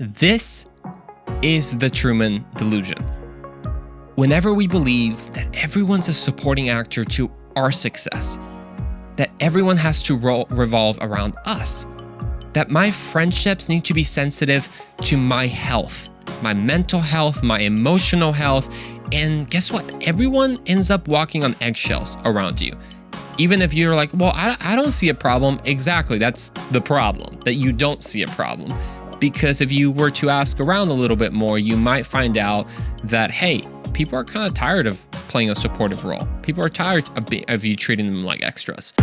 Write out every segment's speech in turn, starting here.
This is the Truman Delusion. Whenever we believe that everyone's a supporting actor to our success, that everyone has to revolve around us, that my friendships need to be sensitive to my health, my mental health, my emotional health, and guess what? Everyone ends up walking on eggshells around you. Even if you're like, well, I don't see a problem. Exactly, that's the problem, that you don't see a problem. Because if you were to ask around a little bit more, you might find out that, hey, people are kind of tired of playing a supportive role. People are tired of you treating them like extras.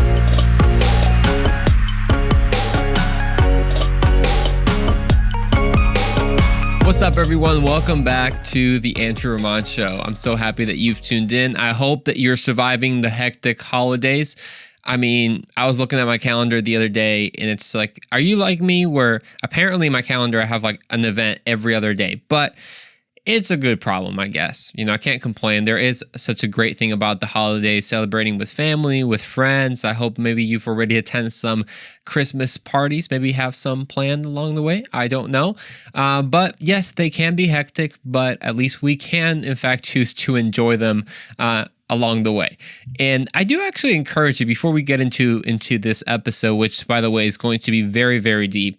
What's up, everyone? Welcome back to the Andrew Ramon Show. I'm so happy that you've tuned in. I hope that you're surviving the hectic holidays. I mean, I was looking at my calendar the other day and it's like, are you like me where apparently my calendar, I have like an event every other day, but it's a good problem, I guess. You know, I can't complain. There is such a great thing about the holidays, celebrating with family, with friends. I hope maybe you've already attended some Christmas parties, maybe have some planned along the way. I don't know. But yes, they can be hectic, but at least we can, in fact, choose to enjoy them along the way. And I do actually encourage you, before we get into this episode, which by the way is going to be very, very deep,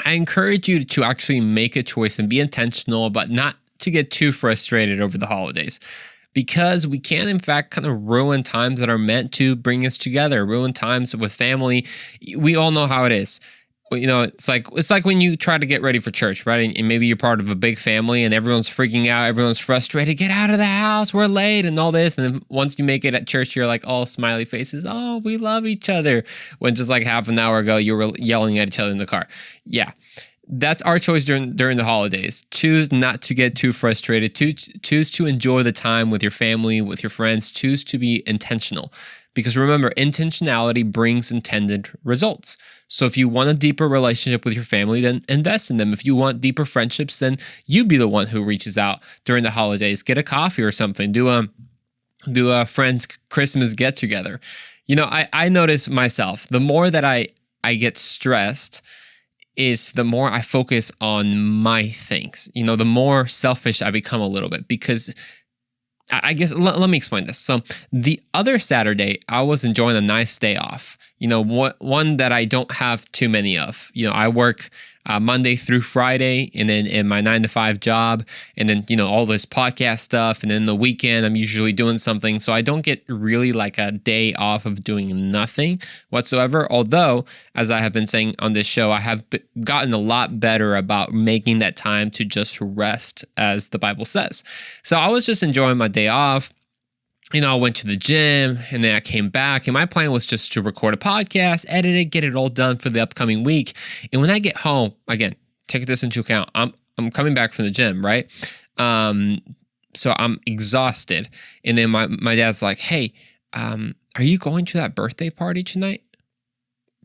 I encourage you to actually make a choice and be intentional, but not to get too frustrated over the holidays, because we can in fact kind of ruin times that are meant to bring us together, ruin times with family. We all know how it is. You know, it's like when you try to get ready for church, right? And maybe you're part of a big family and everyone's freaking out, everyone's frustrated, get out of the house, we're late and all this. And then once you make it at church, you're like all smiley faces. Oh, we love each other. When just like half an hour ago, you were yelling at each other in the car. Yeah, that's our choice during the holidays. Choose not to get too frustrated. Choose to enjoy the time with your family, with your friends. Choose to be intentional. Because remember, intentionality brings intended results. So if you want a deeper relationship with your family, then invest in them. If you want deeper friendships, then you be the one who reaches out during the holidays. Get a coffee or something. Do a friend's Christmas get together. You know, I notice myself, the more that I get stressed is the more I focus on my things. You know, the more selfish I become a little bit, because I guess, let me explain this. So the other Saturday, I was enjoying a nice day off. You know, one that I don't have too many of. You know, I work Monday through Friday, and then in my 9-to-5 job, and then, you know, all this podcast stuff. And then the weekend, I'm usually doing something. So I don't get really like a day off of doing nothing whatsoever. Although, as I have been saying on this show, I have gotten a lot better about making that time to just rest, as the Bible says. So I was just enjoying my day off. You know, I went to the gym and then I came back, and my plan was just to record a podcast, edit it, get it all done for the upcoming week. And when I get home, again, take this into account. I'm coming back from the gym, right? So I'm exhausted. And then my dad's like, hey, are you going to that birthday party tonight?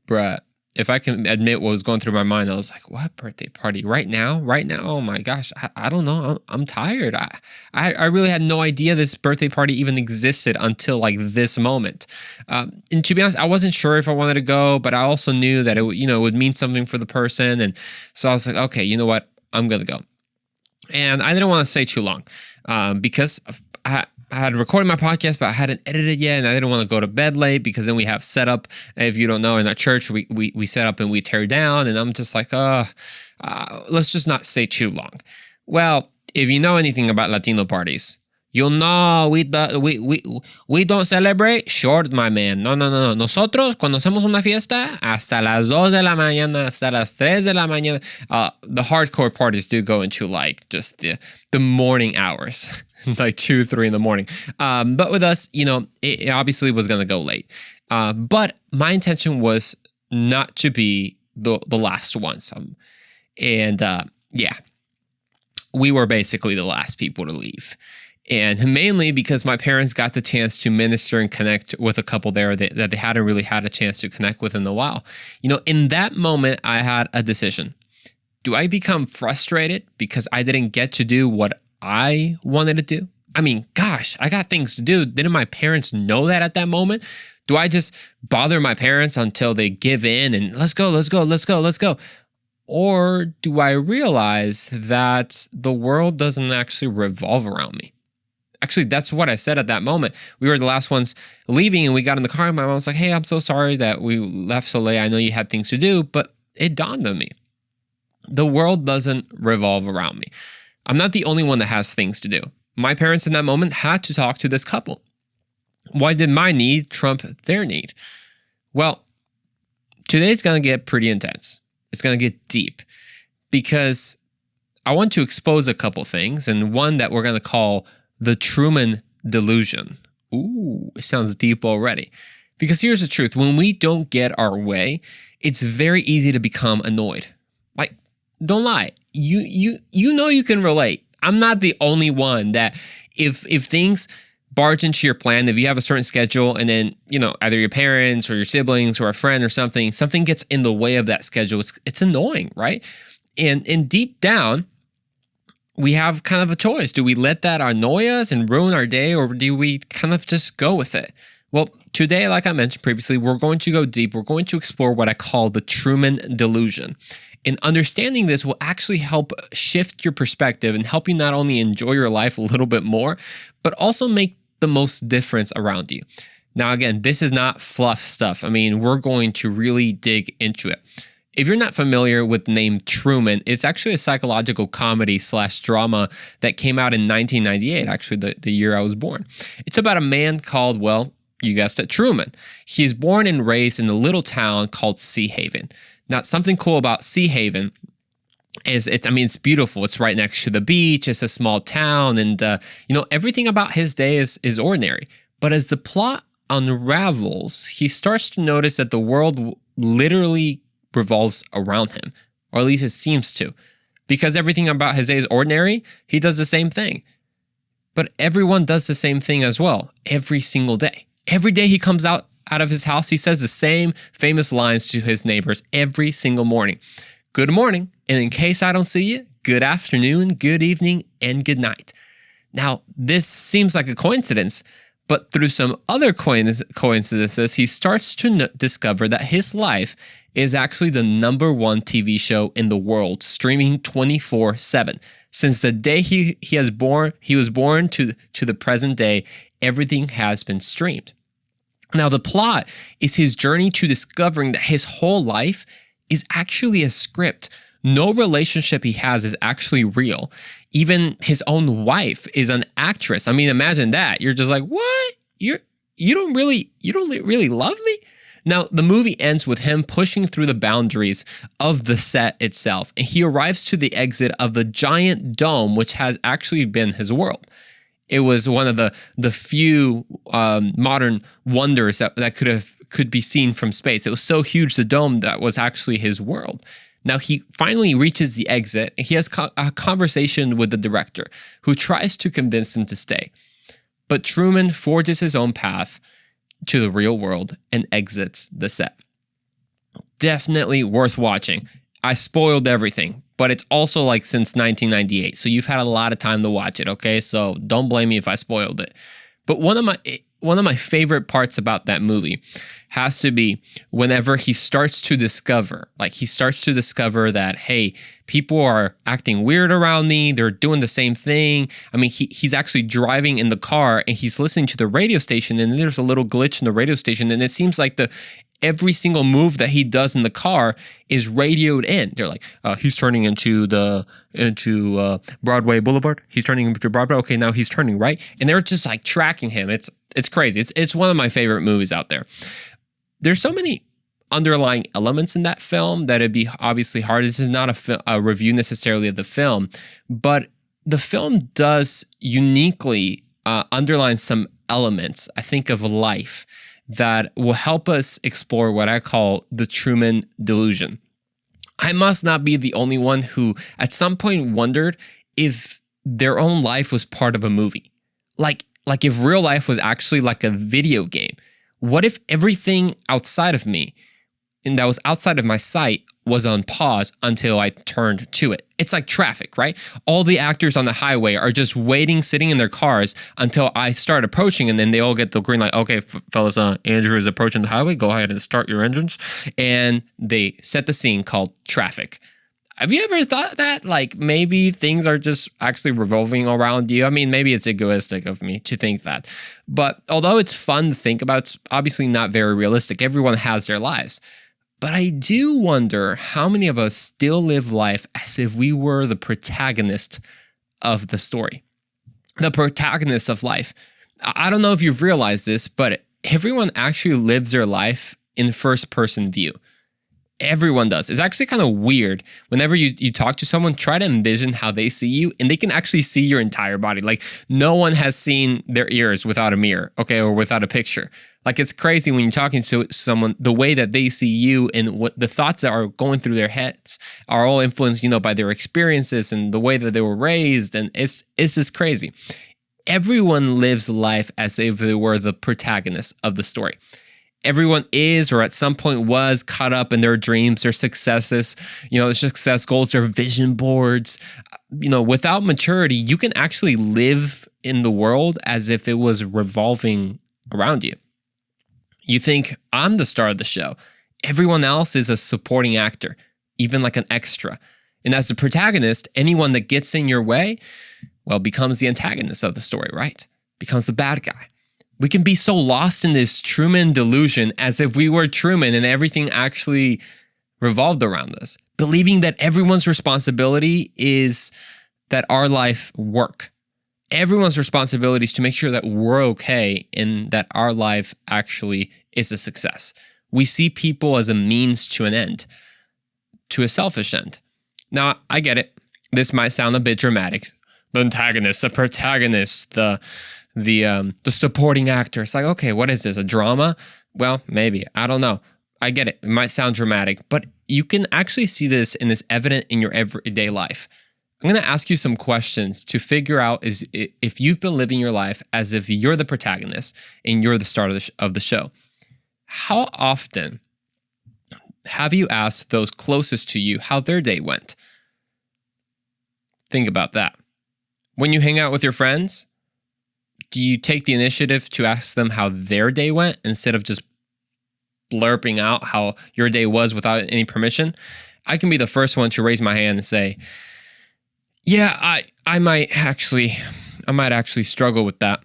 Bruh. If I can admit what was going through my mind, I was like, what birthday party? Right now? Oh my gosh. I don't know. I'm tired. I really had no idea this birthday party even existed until like this moment. And to be honest, I wasn't sure if I wanted to go, but I also knew that it would mean something for the person. And so I was like, okay, you know what? I'm going to go. And I didn't want to stay too long because I had recorded my podcast, but I hadn't edited yet, and I didn't want to go to bed late, because then we have setup. If you don't know, in our church, we set up and we tear down, and I'm just like, let's just not stay too long. Well, if you know anything about Latino parties, you'll know we don't celebrate short, my man. No. Nosotros, cuando hacemos una fiesta, hasta las 2 de la mañana, hasta las 3 de la mañana. The hardcore parties do go into like just the morning hours, like 2, 3 in the morning. But with us, you know, it obviously was going to go late. But my intention was not to be the last ones. Yeah, we were basically the last people to leave. And mainly because my parents got the chance to minister and connect with a couple there that they hadn't really had a chance to connect with in a while. You know, in that moment, I had a decision. Do I become frustrated because I didn't get to do what I wanted to do? I mean, gosh, I got things to do. Didn't my parents know that at that moment? Do I just bother my parents until they give in and let's go? Or do I realize that the world doesn't actually revolve around me? Actually, that's what I said at that moment. We were the last ones leaving and we got in the car and my mom was like, hey, I'm so sorry that we left so late. I know you had things to do, but it dawned on me. The world doesn't revolve around me. I'm not the only one that has things to do. My parents in that moment had to talk to this couple. Why did my need trump their need? Well, today's going to get pretty intense. It's going to get deep because I want to expose a couple things, and one that we're going to call the Truman Delusion. Ooh, it sounds deep already. Because here's the truth. When we don't get our way, it's very easy to become annoyed. Like, don't lie. You know you can relate. I'm not the only one that if things barge into your plan, if you have a certain schedule and then, either your parents or your siblings or a friend or something gets in the way of that schedule, it's annoying, right? And deep down, we have kind of a choice. Do we let that annoy us and ruin our day, or do we kind of just go with it? Well, today, like I mentioned previously, we're going to go deep. We're going to explore what I call the Truman Delusion. And understanding this will actually help shift your perspective and help you not only enjoy your life a little bit more, but also make the most difference around you. Now, again, this is not fluff stuff. I mean, we're going to really dig into it. If you're not familiar with the name Truman, it's actually a psychological comedy / drama that came out in 1998, actually the year I was born. It's about a man called, well, you guessed it, Truman. He is born and raised in a little town called Sea Haven. Now, something cool about Sea Haven is it's beautiful. It's right next to the beach. It's a small town, and everything about his day is ordinary. But as the plot unravels, he starts to notice that the world literally revolves around him, or at least it seems to. Because everything about his day is ordinary, he does the same thing. But everyone does the same thing as well, every single day. Every day he comes out of his house, he says the same famous lines to his neighbors every single morning. Good morning, and in case I don't see you, good afternoon, good evening, and good night. Now, this seems like a coincidence, but through some other coincidences, he starts to discover that his life is actually the #1 TV show in the world, streaming 24/7. Since the day he was born to the present day, everything has been streamed. Now, the plot is his journey to discovering that his whole life is actually a script. No relationship he has is actually real. Even his own wife is an actress. I mean, imagine that. You're just like, what? You don't really love me? Now, the movie ends with him pushing through the boundaries of the set itself, and he arrives to the exit of the giant dome, which has actually been his world. It was one of the few modern wonders that could be seen from space. It was so huge, the dome, that was actually his world. Now, he finally reaches the exit, and he has a conversation with the director, who tries to convince him to stay. But Truman forges his own path to the real world and exits the set. Definitely worth watching. I spoiled everything, but it's also like since 1998, so you've had a lot of time to watch it, okay? So don't blame me if I spoiled it. But one of my favorite parts about that movie has to be whenever he starts to discover that, hey, people are acting weird around me. They're doing the same thing. I mean, he's actually driving in the car and he's listening to the radio station, and there's a little glitch in the radio station, and it seems like every single move that he does in the car is radioed in. They're like, he's turning into Broadway Boulevard. He's turning into Broadway. Okay, now he's turning right, and they're just like tracking him. It's crazy. It's one of my favorite movies out there. There's so many underlying elements in that film that it'd be obviously hard. This is not a review necessarily of the film, but the film does uniquely underline some elements, I think, of life that will help us explore what I call the Truman Delusion. I must not be the only one who at some point wondered if their own life was part of a movie. Like if real life was actually like a video game. What if everything outside of me and that was outside of my sight was on pause until I turned to it? It's like traffic, right? All the actors on the highway are just waiting, sitting in their cars until I start approaching, and then they all get the green light. Okay, fellas, Andrew is approaching the highway. Go ahead and start your engines. And they set the scene called traffic. Have you ever thought that? Like maybe things are just actually revolving around you? I mean, maybe it's egoistic of me to think that. But although it's fun to think about, it's obviously not very realistic. Everyone has their lives. But I do wonder how many of us still live life as if we were the protagonist of the story, the protagonist of life. I don't know if you've realized this, but everyone actually lives their life in first person view. Everyone does. It's actually kind of weird. Whenever you talk to someone, try to envision how they see you, and they can actually see your entire body. Like no one has seen their ears without a mirror, okay, or without a picture. Like it's crazy when you're talking to someone, the way that they see you and what the thoughts that are going through their heads are all influenced, by their experiences and the way that they were raised. And it's just crazy. Everyone lives life as if they were the protagonist of the story. Everyone is, or at some point was, caught up in their dreams, their successes, their success goals, their vision boards. Without maturity, you can actually live in the world as if it was revolving around you. You think, I'm the star of the show. Everyone else is a supporting actor, even like an extra. And as the protagonist, anyone that gets in your way, well, becomes the antagonist of the story, right? Becomes the bad guy. We can be so lost in this Truman delusion as if we were Truman and everything actually revolved around us, believing that everyone's responsibility is that our life work. Everyone's responsibility is to make sure that we're okay and that our life actually is a success. We see people as a means to an end, to a selfish end. Now, I get it. This might sound a bit dramatic. The antagonist, the protagonist, the supporting actor. It's like, okay, what is this, a drama? Well, maybe. I don't know. I get it. It might sound dramatic, but you can actually see this and it's evident in your everyday life. I'm going to ask you some questions to figure out if you've been living your life as if you're the protagonist and you're the star of the show. How often have you asked those closest to you how their day went? Think about that. When you hang out with your friends, do you take the initiative to ask them how their day went instead of just blurping out how your day was without any permission? I can be the first one to raise my hand and say, yeah, I might actually struggle with that.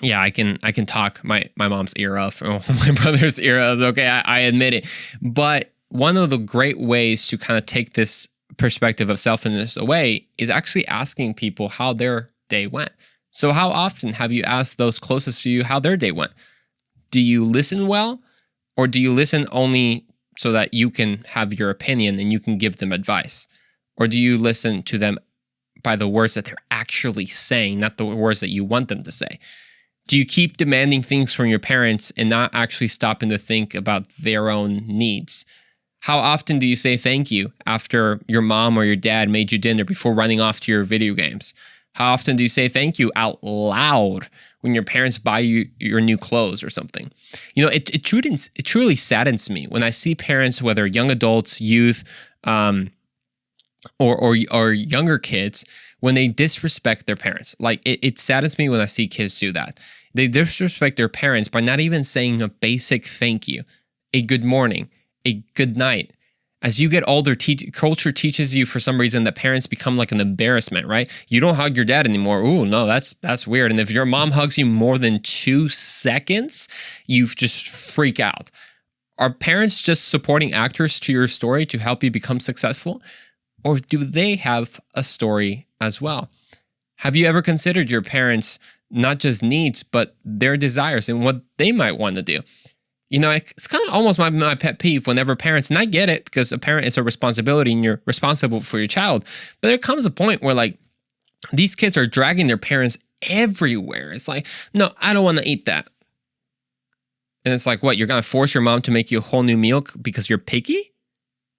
Yeah, I can talk my mom's ear off, or my brother's ear off. Okay, I admit it. But one of the great ways to kind of take this perspective of selfishness away is actually asking people how their day went. So how often have you asked those closest to you how their day went? Do you listen well, or do you listen only so that you can have your opinion and you can give them advice? Or do you listen to them by the words that they're actually saying, not the words that you want them to say? Do you keep demanding things from your parents and not actually stopping to think about their own needs? How often do you say thank you after your mom or your dad made you dinner before running off to your video games? How often do you say thank you out loud when your parents buy you your new clothes or something? It truly saddens me when I see parents, whether young adults, youth, or younger kids, when they disrespect their parents. Like it saddens me when I see kids do that. They disrespect their parents by not even saying a basic thank you, a good morning, a good night. As you get older, culture teaches you for some reason that parents become like an embarrassment, right? You don't hug your dad anymore. Ooh, no, that's weird. And if your mom hugs you more than 2 seconds, you just freak out. Are parents just supporting actors to your story to help you become successful? Or do they have a story as well? Have you ever considered your parents' not just needs, but their desires and what they might want to do? It's kind of almost my pet peeve whenever parents, and I get it because a parent is a responsibility and you're responsible for your child, but there comes a point where like these kids are dragging their parents everywhere. It's like, no, I don't want to eat that. And it's like, what, you're going to force your mom to make you a whole new meal because you're picky?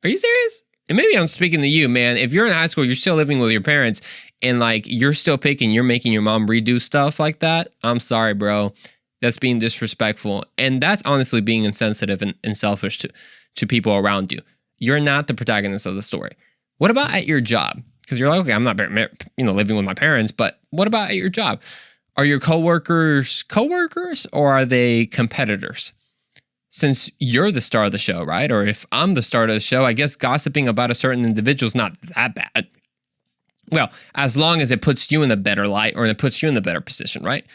Are you serious? And maybe I'm speaking to you, man. If you're in high school, you're still living with your parents and like you're still picking, you're making your mom redo stuff like that. I'm sorry, bro. That's being disrespectful. And that's honestly being insensitive and selfish to people around you. You're not the protagonist of the story. What about at your job? Because you're like, okay, I'm not living with my parents, but what about at your job? Are your coworkers or are they competitors? since you're the star of the show, right? Or if I'm the star of the show, I guess gossiping about a certain individual is not that bad. Well, as long as it puts you in a better light or it puts you in a better position, right?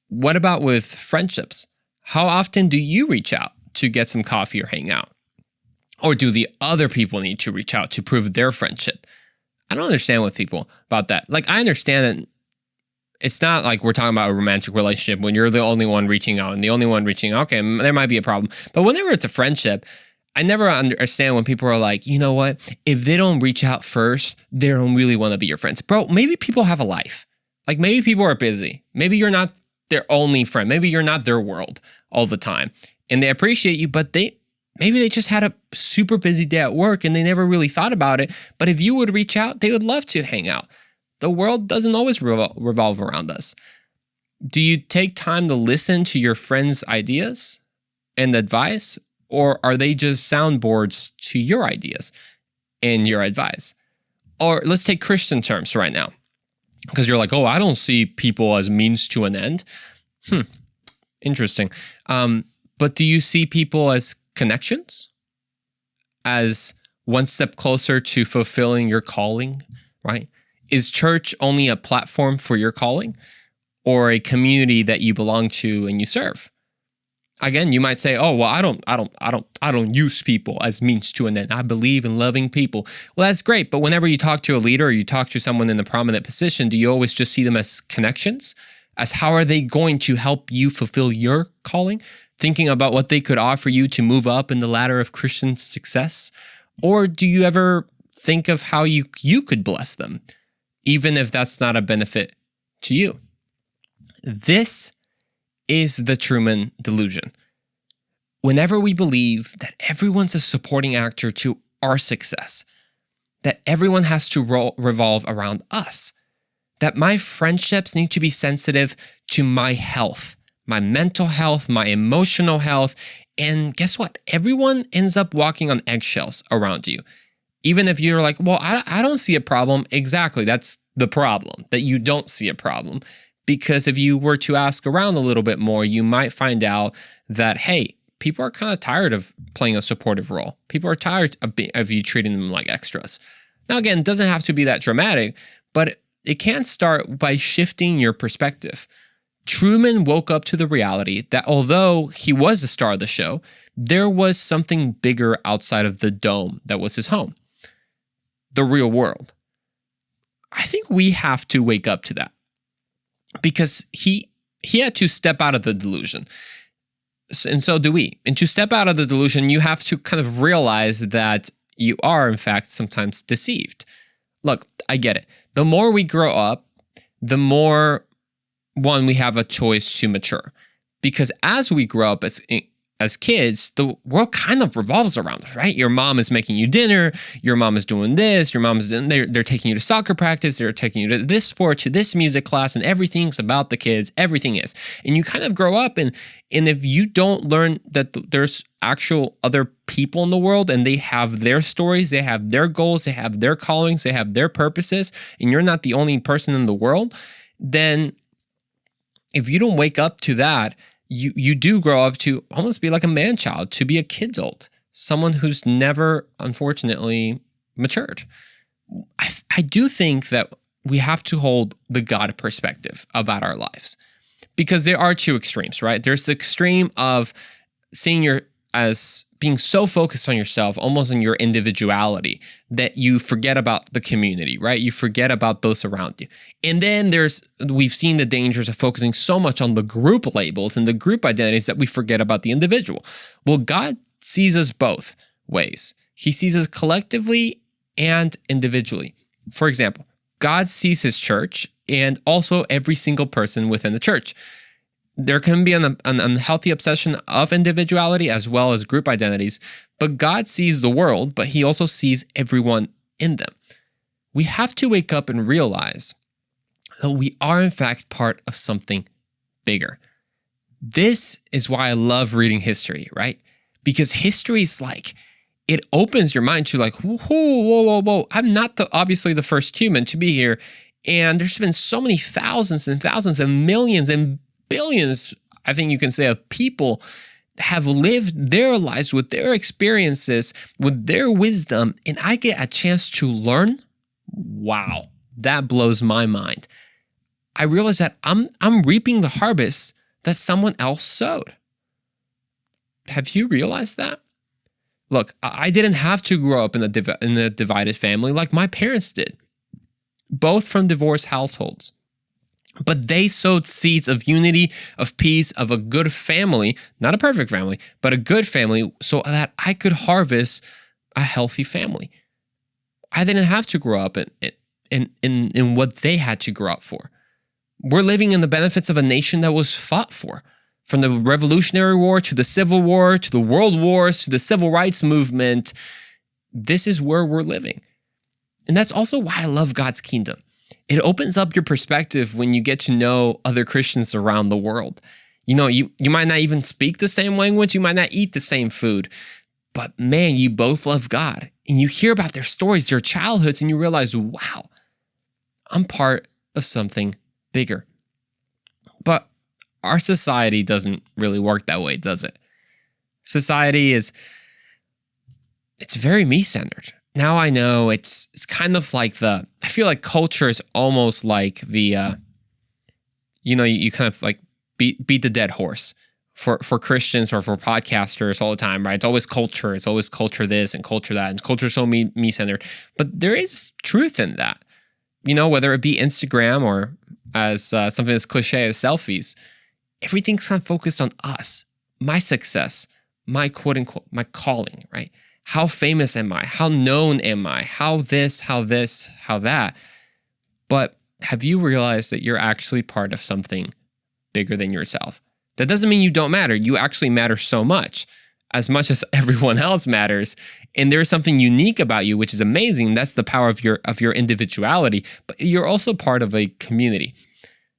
What about with friendships? How often do you reach out to get some coffee or hang out? Or do the other people need to reach out to prove their friendship? I don't understand with people about that. Like, I understand that it's not like we're talking about a romantic relationship when you're the only one reaching out and the only one reaching out. Okay, there might be a problem. But whenever it's a friendship, I never understand when people are like, you know what? If they don't reach out first, they don't really want to be your friends. Bro, maybe people have a life. Like, maybe people are busy. Maybe you're not their only friend. Maybe you're not their world all the time. And they appreciate you, but maybe they just had a super busy day at work and they never really thought about it. But if you would reach out, they would love to hang out. The world doesn't always revolve around us. Do you take time to listen to your friends' ideas and advice, or are they just soundboards to your ideas and your advice? Or let's take Christian terms right now, because you're like, oh, I don't see people as means to an end. Interesting. But do you see people as connections, as one step closer to fulfilling your calling, right? Is church only a platform for your calling, or a community that you belong to and you serve? Again, you might say, "Oh, well, I don't use people as means to an end. I believe in loving people." Well, that's great, but whenever you talk to a leader or you talk to someone in a prominent position, do you always just see them as connections? As how are they going to help you fulfill your calling? Thinking about what they could offer you to move up in the ladder of Christian success? Or do you ever think of how you could bless them, even if that's not a benefit to you? This is the Truman Delusion. Whenever we believe that everyone's a supporting actor to our success, that everyone has to revolve around us, that my friendships need to be sensitive to my health, my mental health, my emotional health, and guess what? Everyone ends up walking on eggshells around you. Even if you're like, well, I don't see a problem. Exactly, that's the problem, that you don't see a problem. Because if you were to ask around a little bit more, you might find out that, hey, people are kind of tired of playing a supportive role. People are tired of you treating them like extras. Now, again, it doesn't have to be that dramatic, but it can start by shifting your perspective. Truman woke up to the reality that although he was the star of the show, there was something bigger outside of the dome that was his home. The real world. I think we have to wake up to that. Because he had to step out of the delusion. And so do we. And to step out of the delusion, you have to kind of realize that you are, in fact, sometimes deceived. Look, I get it. The more we grow up, the more, we have a choice to mature. Because as we grow up as kids, the world kind of revolves around us, right? Your mom is making you dinner. Your mom is doing this. Your mom is doing, they're taking you to soccer practice. They're taking you to this sport, to this music class, and everything's about the kids. Everything is. And you kind of grow up, and if you don't learn that there's actual other people in the world and they have their stories, they have their goals, they have their callings, they have their purposes, and you're not the only person in the world, then if you don't wake up to that, you do grow up to almost be like a man-child, to be a kidult, someone who's never, unfortunately, matured. I do think that we have to hold the God perspective about our lives, because there are two extremes, right? There's the extreme of seeing as being so focused on yourself, almost in your individuality, that you forget about the community, right? You forget about those around you. And then we've seen the dangers of focusing so much on the group labels and the group identities that we forget about the individual. Well, God sees us both ways. He sees us collectively and individually. For example, God sees his church and also every single person within the church. There can be an unhealthy obsession of individuality as well as group identities, but God sees the world, but he also sees everyone in them. We have to wake up and realize that we are in fact part of something bigger. This is why I love reading history, right? Because history is like, it opens your mind to like, whoa. I'm not obviously the first human to be here. And there's been so many thousands and thousands and millions and billions, I think you can say, of people have lived their lives with their experiences, with their wisdom, and I get a chance to learn. Wow, that blows my mind. I realize that I'm reaping the harvest that someone else sowed. Have you realized that? Look, I didn't have to grow up in a divided family like my parents did, both from divorced households. But they sowed seeds of unity, of peace, of a good family, not a perfect family, but a good family, so that I could harvest a healthy family. I didn't have to grow up in what they had to grow up for. We're living in the benefits of a nation that was fought for. From the Revolutionary War to the Civil War to the World Wars to the Civil Rights Movement, this is where we're living. And that's also why I love God's kingdom. It opens up your perspective when you get to know other Christians around the world. You know, you might not even speak the same language, you might not eat the same food, but man, you both love God. And you hear about their stories, their childhoods, and you realize, wow, I'm part of something bigger. But our society doesn't really work that way, does it? Society it's very me-centered. Now I know it's kind of like I feel like culture is almost like you kind of like beat the dead horse for Christians or for podcasters all the time, right? It's always culture. It's always culture this and culture that, and culture so me-centered. But there is truth in that. You know, whether it be Instagram or as something as cliche as selfies, everything's kind of focused on us, my success, my quote unquote, my calling, right? How famous am I? How known am I? How this, how that? But have you realized that you're actually part of something bigger than yourself? That doesn't mean you don't matter. You actually matter so much as everyone else matters. And there's something unique about you, which is amazing. That's the power of your individuality, but you're also part of a community.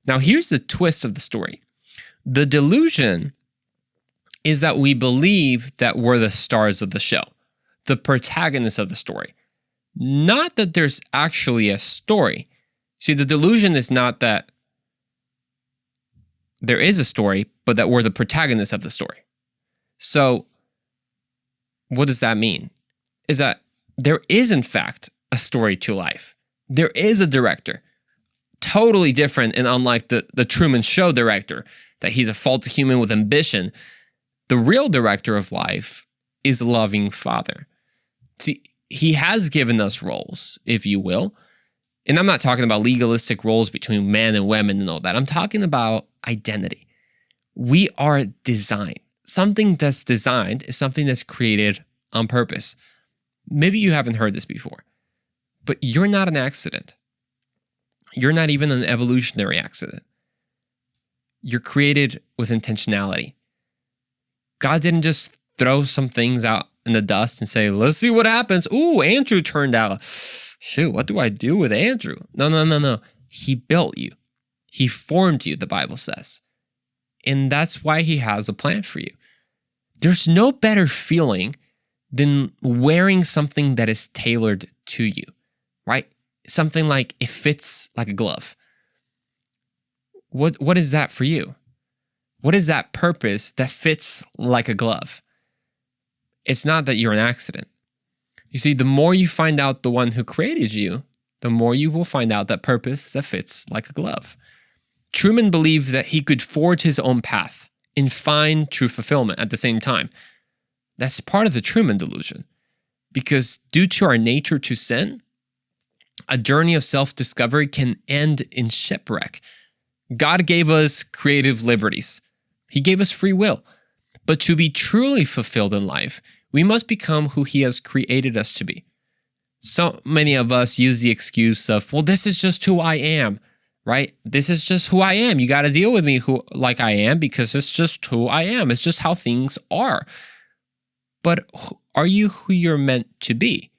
Now, here's the twist of the story. The delusion is that we believe that we're the stars of the show, the protagonists of the story. Not that there's actually a story. See, the delusion is not that there is a story, but that we're the protagonists of the story. So, what does that mean? Is that there is, in fact, a story to life. There is a director. Totally different and unlike the Truman Show director, that he's a faulty human with ambition. The real director of life is a loving Father. See, he has given us roles, if you will. And I'm not talking about legalistic roles between men and women and all that. I'm talking about identity. We are designed. Something that's designed is something that's created on purpose. Maybe you haven't heard this before, but you're not an accident. You're not even an evolutionary accident. You're created with intentionality. God didn't just throw some things out in the dust and say, let's see what happens. Ooh, Andrew turned out. Shoot, what do I do with Andrew? No. He built you. He formed you, the Bible says. And that's why he has a plan for you. There's no better feeling than wearing something that is tailored to you, right? Something like it fits like a glove. What is that for you? What is that purpose that fits like a glove? It's not that you're an accident. You see, the more you find out the one who created you, the more you will find out that purpose that fits like a glove. Truman believed that he could forge his own path and find true fulfillment at the same time. That's part of the Truman Delusion. Because due to our nature to sin, a journey of self-discovery can end in shipwreck. God gave us creative liberties. He gave us free will. But to be truly fulfilled in life, we must become who he has created us to be. So many of us use the excuse of, well, this is just who I am, right? This is just who I am. You got to deal with me like I am because it's just who I am. It's just how things are. But are you who you're meant to be?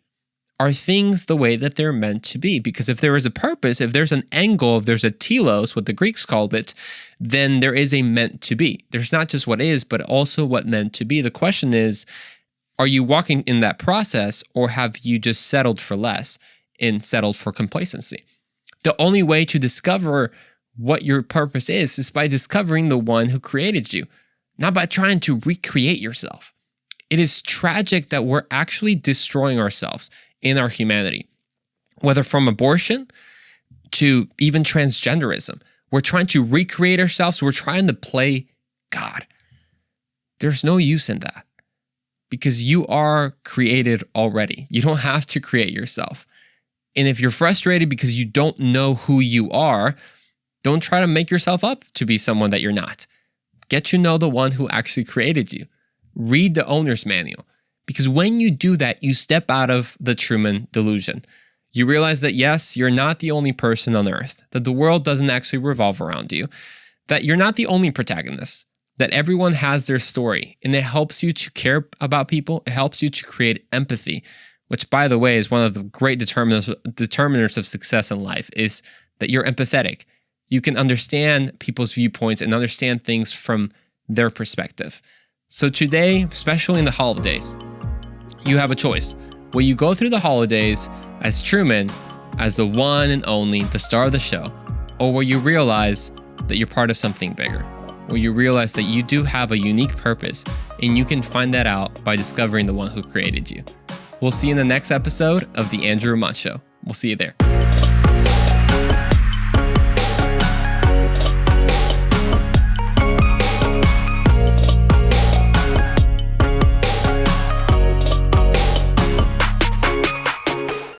Are things the way that they're meant to be? Because if there is a purpose, if there's an angle, if there's a telos, what the Greeks called it, then there is a meant to be. There's not just what is, but also what meant to be. The question is, are you walking in that process, or have you just settled for less and settled for complacency? The only way to discover what your purpose is by discovering the one who created you. not by trying to recreate yourself. It is tragic that we're actually destroying ourselves in our humanity, whether from abortion to even transgenderism. We're trying to recreate ourselves. We're trying to play God. There's no use in that because you are created already. You don't have to create yourself. And if you're frustrated because you don't know who you are, don't try to make yourself up to be someone that you're not. Get to know the one who actually created you. Read the owner's manual. Because when you do that, you step out of the Truman Delusion. You realize that yes, you're not the only person on earth, that the world doesn't actually revolve around you, that you're not the only protagonist, that everyone has their story, and it helps you to care about people. It helps you to create empathy, which, by the way, is one of the great determinants of success in life, is that you're empathetic. You can understand people's viewpoints and understand things from their perspective. So today, especially in the holidays, you have a choice. Will you go through the holidays as Truman, as the one and only, the star of the show? Or will you realize that you're part of something bigger? Will you realize that you do have a unique purpose and you can find that out by discovering the one who created you? We'll see you in the next episode of The Andrew Ramon Show. We'll see you there.